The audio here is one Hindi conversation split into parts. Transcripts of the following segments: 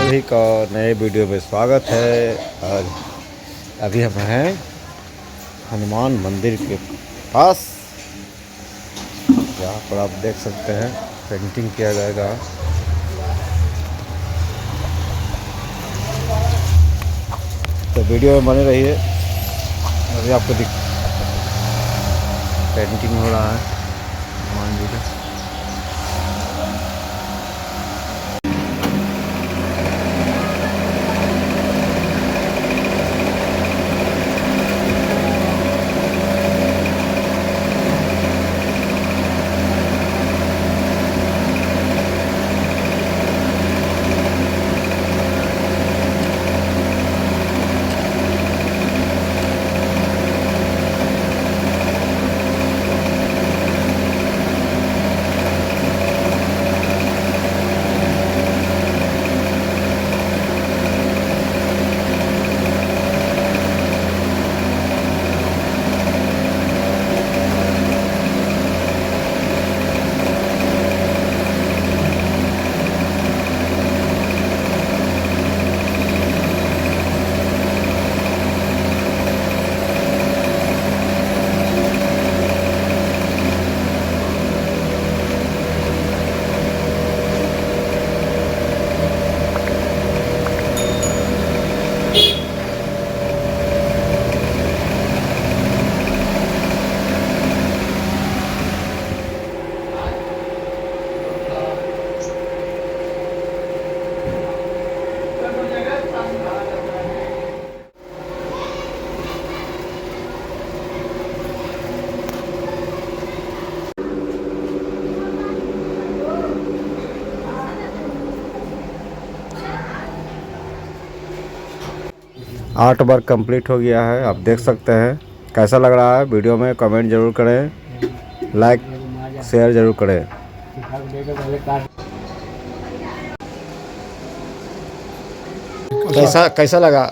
सभी का नए वीडियो में स्वागत है। और अभी हम हैं हनुमान मंदिर के पास, जहाँ पर आप देख सकते हैं पेंटिंग किया जाएगा। तो वीडियो में बने रहिए। अभी आपको पेंटिंग हो रहा है हनुमान जी का। आर्ट वर्क कंप्लीट हो गया है, आप देख सकते हैं। कैसा लग रहा है वीडियो में कमेंट जरूर करें, लाइक शेयर जरूर करें। कैसा लगा?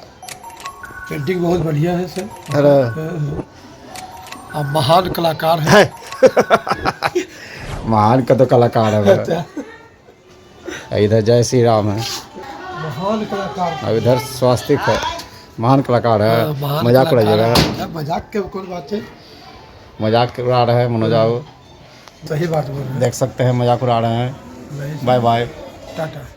पेंटिंग बहुत बढ़िया है सर। अरे आप महान कलाकार हैं। महान का तो कलाकार है। इधर जय श्री राम है, महान कलाकार। अब इधर स्वास्तिक है, महान कलाकार है। मजाक उड़ाइएगा, मजाक के कोई बात है। मजाक उड़ा रहे हैं मनोज बाबू। सही बात बोल रहे हैं। देख सकते हैं मजाक उड़ा रहे हैं। Bye bye, Tata.